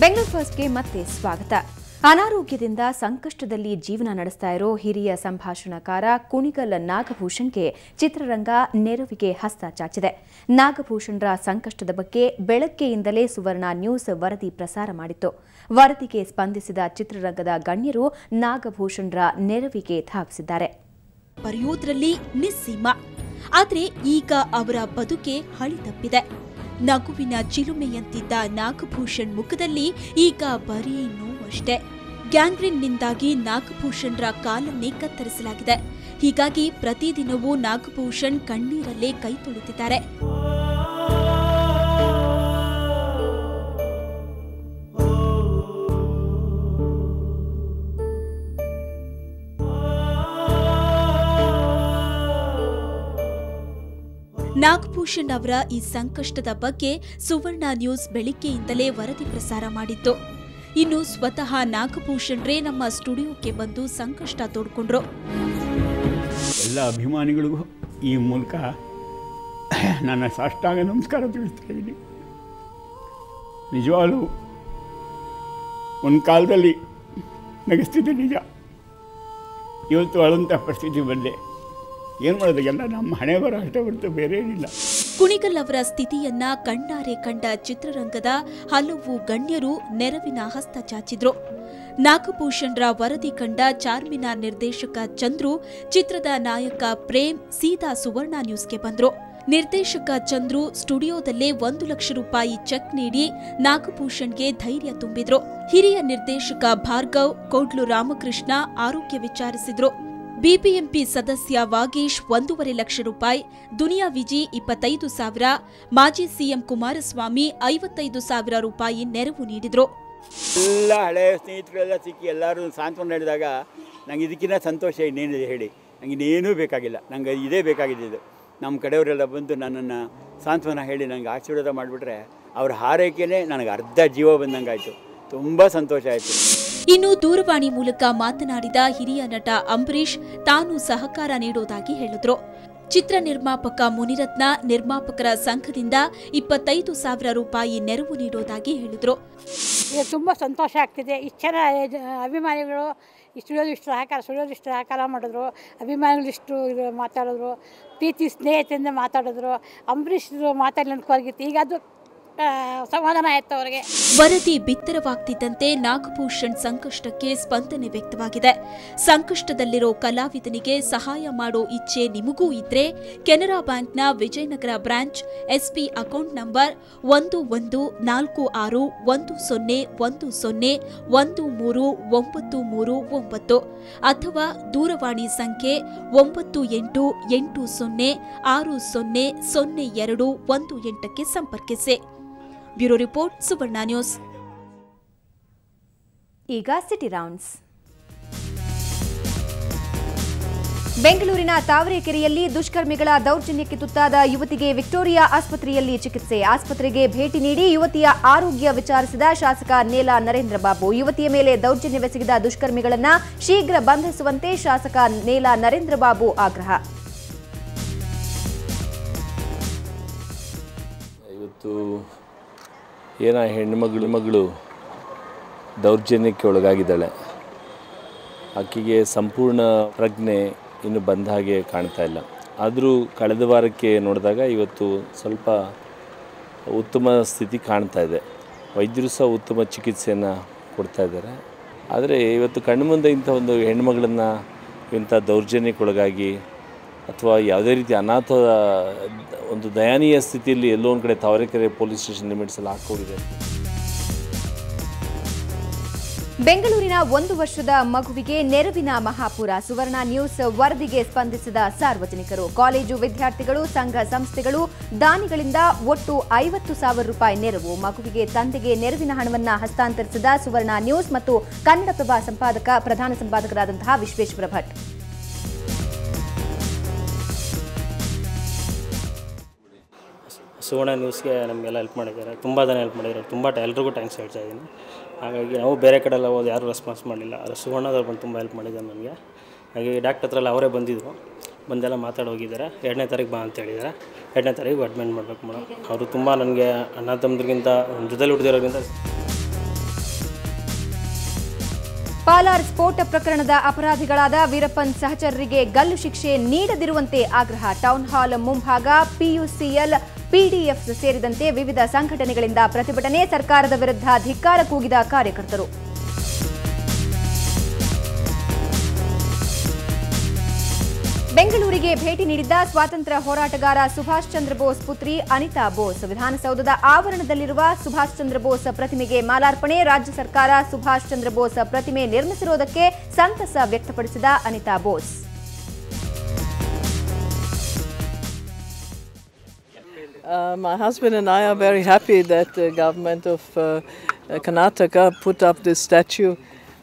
ಬೆಂಗಳೂರು ಫಸ್ಟ್ಗೆ ಮತ್ತೆ ಸ್ವಾಗತ. ಅನಾರೋಗ್ಯದಿಂದ ಸಂಕಷ್ಟದಲ್ಲಿ ಜೀವನ ನಡೆಸ್ತಾ ಇರೋ ಹಿರಿಯ ಸಂಭಾಷಣಕಾರ ಕುಣಿಗಲ್ ನಾಗಭೂಷಣ್ಗೆ ಚಿತ್ರರಂಗ ನೆರವಿಗೆ ಹಸ್ತ ಚಾಚಿದೆ. ನಾಗಭೂಷಣ್ರ ಸಂಕಷ್ಟದ ಬಗ್ಗೆ ಬೆಳಗ್ಗೆಯಿಂದಲೇ ಸುವರ್ಣ ನ್ಯೂಸ್ ವರದಿ ಪ್ರಸಾರ ಮಾಡಿತ್ತು. ವರದಿಗೆ ಸ್ಪಂದಿಸಿದ ಚಿತ್ರರಂಗದ ಗಣ್ಯರು ನಾಗಭೂಷಣ್ರ ನೆರವಿಗೆ ಧಾವಿಸಿದ್ದಾರೆ. ಬರೆಯೋದ್ರಲ್ಲಿ ನಿಸ್ಸೀಮ, ಆದ್ರೆ ಈಗ ಅವರ ಬದುಕೆ ಹಳಿ ತಪ್ಪಿದೆ. ನಗುವಿನ ಚಿಲುಮೆಯಂತಿದ್ದ ನಾಗಭೂಷಣ್ ಮುಖದಲ್ಲಿ ಈಗ ಬರೀ ನೋವಷ್ಟೇ. ಗ್ಯಾಂಗ್ರೀನ್ನಿಂದಾಗಿ ನಾಗಭೂಷಣ್ರ ಕಾಲನ್ನೇ ಕತ್ತರಿಸಲಾಗಿದೆ. ಹೀಗಾಗಿ ಪ್ರತಿದಿನವೂ ನಾಗಭೂಷಣ್ ಕಣ್ಣೀರಲ್ಲೇ ಕೈ ತೊಳೆದಿದ್ದಾರೆ. ನಾಗಭೂಷಣ್ ಅವರ ಈ ಸಂಕಷ್ಟದ ಬಗ್ಗೆ ಸುವರ್ಣ ನ್ಯೂಸ್ ಬೆಳಿಗ್ಗೆಯಿಂದಲೇ ವರದಿ ಪ್ರಸಾರ ಮಾಡಿತ್ತು. ಇನ್ನು ಸ್ವತಃ ನಾಗಭೂಷಣ್ರೇ ನಮ್ಮ ಸ್ಟುಡಿಯೋಕ್ಕೆ ಬಂದು ಸಂಕಷ್ಟ ತೋಡ್ಕೊಂಡ್ರು. ಎಲ್ಲ ಅಭಿಮಾನಿಗಳಿಗೂ ಈ ಮೂಲಕ ನನ್ನ ಸಾಷ್ಟಾಂಗ ನಮಸ್ಕಾರ ತಿಳಿಸ್ತಾ ಇದ್ದೀನಿ. ನಿಜವಾಗ್ಲೂ ಒಂದು ಕಾಲದಲ್ಲಿ ನಗಿಸ್ತಿದ್ದೆ ನಿಜ. ಇವತ್ತು ಅಳಂಥ ಪರಿಸ್ಥಿತಿ ಬಂದೆ. ಏನು ಮಾಡೋದು, ಎಲ್ಲ ನಮ್ಮ ಹಣೆ ಬರೋ ಅಷ್ಟೇ ಹೊರತು ಬೇರೆ ಏನಿಲ್ಲ. ಕುಣಿಗಲ್ ಅವರ ಸ್ಥಿತಿಯನ್ನ ಕಣ್ಣಾರೆ ಕಂಡ ಚಿತ್ರರಂಗದ ಹಲವು ಗಣ್ಯರು ನೆರವಿನ ಹಸ್ತ ಚಾಚಿದ್ರು. ನಾಗಭೂಷಣ್ರ ವರದಿ ಕಂಡ ಚಾರ್ಮಿನಾರ್ ನಿರ್ದೇಶಕ ಚಂದ್ರು, ಚಿತ್ರದ ನಾಯಕ ಪ್ರೇಮ್ ಸೀದಾ ಸುವರ್ಣ ನ್ಯೂಸ್ಗೆ ಬಂದ್ರು. ನಿರ್ದೇಶಕ ಚಂದ್ರು ಸ್ಟುಡಿಯೋದಲ್ಲೇ 1 ಲಕ್ಷ ರೂಪಾಯಿ ಚೆಕ್ ನೀಡಿ ನಾಗಭೂಷಣ್ಗೆ ಧೈರ್ಯ ತುಂಬಿದ್ರು. ಹಿರಿಯ ನಿರ್ದೇಶಕ ಭಾರ್ಗವ್, ಕೋಡ್ಲು ರಾಮಕೃಷ್ಣ ಆರೋಗ್ಯ ವಿಚಾರಿಸಿದ್ರು. ಬಿಬಿಎಂಪಿ ಸದಸ್ಯ ವಾಗೀಶ್ 1.5 ಲಕ್ಷ ರೂಪಾಯಿ, ದುನಿಯಾ ವಿಜಿ 25,000, ಮಾಜಿ ಸಿಎಂ ಕುಮಾರಸ್ವಾಮಿ 55,000 ರೂಪಾಯಿ ನೆರವು ನೀಡಿದ್ರು. ಎಲ್ಲ ಹಳೆಯ ಸ್ನೇಹಿತರೆಲ್ಲ ಸಿಕ್ಕಿ ಎಲ್ಲರೂ ಸಾಂತ್ವನ ಹೇಳಿದಾಗ ನಂಗೆ ಇದಕ್ಕಿಂತ ಸಂತೋಷ ಇನ್ನೇನಿದೆ ಹೇಳಿ. ನನಗೆ ಇನ್ನೇನೂ ಬೇಕಾಗಿಲ್ಲ, ನಂಗೆ ಇದೇ ಬೇಕಾಗಿದ್ದು. ನಮ್ಮ ಕಡೆಯವರೆಲ್ಲ ಬಂದು ನನ್ನನ್ನು ಸಾಂತ್ವನ ಹೇಳಿ ನನಗೆ ಆಶೀರ್ವಾದ ಮಾಡಿಬಿಟ್ರೆ ಅವ್ರ ಹಾರೈಕೆಯೇ ನನಗೆ ಅರ್ಧ ಜೀವ ಬಂದಂಗಾಯಿತು. ತುಂಬ ಸಂತೋಷ ಆಯಿತು. ಇನ್ನು ದೂರವಾಣಿ ಮೂಲಕ ಮಾತನಾಡಿದ ಹಿರಿಯ ನಟ ಅಂಬರೀಶ್ ತಾನು ಸಹಕಾರ ನೀಡುವುದಾಗಿ ಹೇಳಿದ್ರು. ಚಿತ್ರ ನಿರ್ಮಾಪಕ ಮುನಿರತ್ನ ನಿರ್ಮಾಪಕರ ಸಂಘದಿಂದ 25,000 ರೂಪಾಯಿ ನೆರವು ನೀಡುವುದಾಗಿ ಹೇಳಿದ್ರು. ತುಂಬ ಸಂತೋಷ ಆಗ್ತಿದೆ. ಇಷ್ಟು ಜನ ಅಭಿಮಾನಿಗಳು ಸ್ಟುಡಿಯೋದಿಷ್ಟು ಸಹಕಾರ ಮಾಡಿದ್ರು. ಅಭಿಮಾನಿಗಳಿಷ್ಟು ಮಾತಾಡಿದ್ರು, ಪ್ರೀತಿ ಸ್ನೇಹಿತೆಯಿಂದ ಮಾತಾಡಿದ್ರು. ಅಂಬರೀಷ್ ಮಾತಾಡಲಿ ಅನ್ಕೋಗಿತ್ತು, ಈಗ ಅದು ಸಮಾಧಾನ ಆಯ್ತು ಅವರಿಗೆ. ವರದಿ ಬಿತ್ತರವಾಗ್ತಿದ್ದಂತೆ ನಾಗಭೂಷಣ್ ಸಂಕಷ್ಟಕ್ಕೆ ಸ್ಪಂದನೆ ವ್ಯಕ್ತವಾಗಿದೆ. ಸಂಕಷ್ಟದಲ್ಲಿರೋ ಕಲಾವಿದನಿಗೆ ಸಹಾಯ ಮಾಡೋ ಇಚ್ಛೆ ನಿಮಗೂ ಇದ್ರೆ ಕೆನರಾ ಬ್ಯಾಂಕ್ನ Vijayanagara branch SP account number 114610101339 ಅಥವಾ ದೂರವಾಣಿ ಸಂಖ್ಯೆ 9880600218ಕ್ಕೆ ಸಂಪರ್ಕಿಸಿ. ಬ್ಯೂರೋ ರಿಪೋರ್ಟ್, ಸುವರ್ಣ ನ್ಯೂಸ್. ಈಗ ಸಿಟಿ ರೌಂಡ್ಸ್. ಬೆಂಗಳೂರಿನ ತಾವರೆಕೆರೆಯಲ್ಲಿ ದುಷ್ಕರ್ಮಿಗಳ ದೌರ್ಜನ್ಯಕ್ಕೆ ತುತ್ತಾದ ಯುವತಿಗೆ ವಿಕ್ಟೋರಿಯಾ ಆಸ್ಪತ್ರೆಯಲ್ಲಿ ಚಿಕಿತ್ಸೆ. ಆಸ್ಪತ್ರೆಗೆ ಭೇಟಿ ನೀಡಿ ಯುವತಿಯ ಆರೋಗ್ಯ ವಿಚಾರಿಸಿದ ಶಾಸಕ ನೇಲಾ ನರೇಂದ್ರ ಬಾಬು. ಯುವತಿಯ ಮೇಲೆ ದೌರ್ಜನ್ಯವೆಸಗಿದ ದುಷ್ಕರ್ಮಿಗಳನ್ನು ಶೀಘ್ರ ಬಂಧಿಸುವಂತೆ ಶಾಸಕ ನೇಲಾ ನರೇಂದ್ರ ಬಾಬು ಆಗ್ರಹ. ಇವತ್ತು ಹೆಣ್ಣುಮಗಳು ದೌರ್ಜನ್ಯಕ್ಕೆ ಒಳಗಾಗಿದ್ದಾಳೆ. ಆಕೆಗೆ ಸಂಪೂರ್ಣ ಪ್ರಜ್ಞೆ ಇನ್ನು ಬಂದ ಹಾಗೆ ಕಾಣ್ತಾ ಇಲ್ಲ. ಆದರೂ ಕಳೆದ ವಾರಕ್ಕೆ ನೋಡಿದಾಗ ಇವತ್ತು ಸ್ವಲ್ಪ ಉತ್ತಮ ಸ್ಥಿತಿ ಕಾಣ್ತಾ ಇದೆ. ವೈದ್ಯರು ಸಹ ಉತ್ತಮ ಚಿಕಿತ್ಸೆಯನ್ನು ಕೊಡ್ತಾ ಇದ್ದಾರೆ. ಆದರೆ ಇವತ್ತು ಕಣ್ಣು ಮುಂದೆ ಇಂಥ ಒಂದು ಹೆಣ್ಣುಮಗಳನ್ನು ಇಂಥ ದೌರ್ಜನ್ಯಕ್ಕೊಳಗಾಗಿ ಅಥವಾ ಯಾವುದೇ ರೀತಿ ಅನಾಥ ಒಂದು ದಯನೀಯ ಸ್ಥಿತಿಯಲ್ಲಿ ಎಲ್ಲೋ ಒಂದು ಕಡೆ ತಾವರೆಕೆರೆ ಪೊಲೀಸ್ ಸ್ಟೇಷನ್ ಲಿಮಿಟ್ಸಲ್ಲಿ ಹಾಕೋಗಿದೆ. ಬೆಂಗಳೂರಿನ 1 ವರ್ಷದ ಮಗುವಿಗೆ ನೆರವಿನ ಮಹಾಪೂರ. ಸುವರ್ಣ ನ್ಯೂಸ್ ವರದಿಗೆ ಸ್ಪಂದಿಸಿದ ಸಾರ್ವಜನಿಕರು, ಕಾಲೇಜು ವಿದ್ಯಾರ್ಥಿಗಳು, ಸಂಘ ಸಂಸ್ಥೆಗಳು, ದಾನಿಗಳಿಂದ ಒಟ್ಟು 50,000 ರೂಪಾಯಿ ನೆರವು. ಮಗುವಿಗೆ ತಂದೆಗೆ ನೆರವಿನ ಹಣವನ್ನು ಹಸ್ತಾಂತರಿಸಿದ ಸುವರ್ಣ ನ್ಯೂಸ್ ಮತ್ತು ಕನ್ನಡಪ್ರಭ ಪ್ರಧಾನ ಸಂಪಾದಕರಾದಂತಹ ವಿಶ್ವೇಶ್ವರ ಭಟ್. ಸುವರ್ಣ ನ್ಯೂಸ್ಗೆ ನಮಗೆಲ್ಲ ಹೆಲ್ಪ್ ಮಾಡಿದ್ದಾರೆ, ತುಂಬ ಜನ ಹೆಲ್ಪ್ ಮಾಡಿದ್ದಾರೆ. ಎಲ್ರಿಗೂ ಥ್ಯಾಂಕ್ಸ್ ಹೇಳ್ತಾ ಇದ್ದೀನಿ. ಹಾಗಾಗಿ ನಾವು ಬೇರೆ ಕಡೆ ಎಲ್ಲ ಹೋಗಿ ಯಾರೂ ರೆಸ್ಪಾನ್ಸ್ ಮಾಡಲಿಲ್ಲ, ಆದರೆ ಸುವರ್ಣದವ್ರು ಬಂದು ತುಂಬ ಹೆಲ್ಪ್ ಮಾಡಿದ್ದಾರೆ ನಮಗೆ. ಹಾಗೆ ಡಾಕ್ಟರ್ ಹತ್ರ ಎಲ್ಲ ಅವರೇ ಬಂದಿದ್ದರು, ಬಂದೆಲ್ಲ ಮಾತಾಡಿ ಹೋಗಿದ್ದಾರೆ. 2ನೇ ತಾರೀಕು ಬಾ ಅಂತ ಹೇಳಿದ್ದಾರೆ. 2ನೇ ತಾರೀಕು ಅಡ್ಮಿಟ್ ಮಾಡಬೇಕು ಮೇಡಮ್. ಅವರು ತುಂಬ ನನಗೆ ಅಣ್ಣ ತಮ್ಮದ್ರಿಗಿಂತ ಜೊತೆಲಿ ಹುಟ್ಟಿದಿರೋದ್ರಿಂದ ಪಾಲಾರ್ ಸ್ಫೋಟ ಪ್ರಕರಣದ ಅಪರಾಧಿಗಳಾದ ವೀರಪ್ಪನ್ ಸಹಚರರಿಗೆ ಗಲ್ಲು ಶಿಕ್ಷೆ ನೀಡದಿರುವಂತೆ ಆಗ್ರಹ. ಟೌನ್ ಹಾಲ್ ಮುಂಭಾಗ ಪಿಯುಸಿಎಲ್, ಪಿಡಿಎಫ್ ಸೇರಿದಂತೆ ವಿವಿಧ ಸಂಘಟನೆಗಳಿಂದ ಪ್ರತಿಭಟನೆ. ಸರ್ಕಾರದ ವಿರುದ್ಧ ಧಿಕ್ಕಾರ ಕೂಗಿದ ಕಾರ್ಯಕರ್ತರು. ಬೆಂಗಳೂರಿಗೆ ಭೇಟಿ ನೀಡಿದ್ದ ಸ್ವಾತಂತ್ರ್ಯ ಹೋರಾಟಗಾರ ಸುಭಾಷ್ ಚಂದ್ರ ಬೋಸ್ ಪುತ್ರಿ ಅನಿತಾ ಬೋಸ್. ವಿಧಾನಸೌಧದ ಆವರಣದಲ್ಲಿರುವ ಸುಭಾಷ್ ಚಂದ್ರ ಬೋಸ್ ಪ್ರತಿಮೆಗೆ ಮಾಲಾರ್ಪಣೆ. ರಾಜ್ಯ ಸರ್ಕಾರ ಸುಭಾಷ್ ಚಂದ್ರ ಬೋಸ್ ಪ್ರತಿಮೆ ನಿರ್ಮಿಸಿರುವುದಕ್ಕೆ ಸಂತಸ ವ್ಯಕ್ತಪಡಿಸಿದ Anita Bose. My husband and I are very happy that the government of Karnataka put up this statue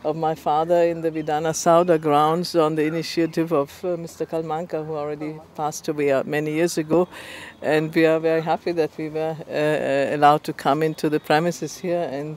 of my father in the Vidhana Sauda grounds on the initiative of Mr. Kalmanka, who already passed away many years ago. And we are very happy that we were allowed to come into the premises here and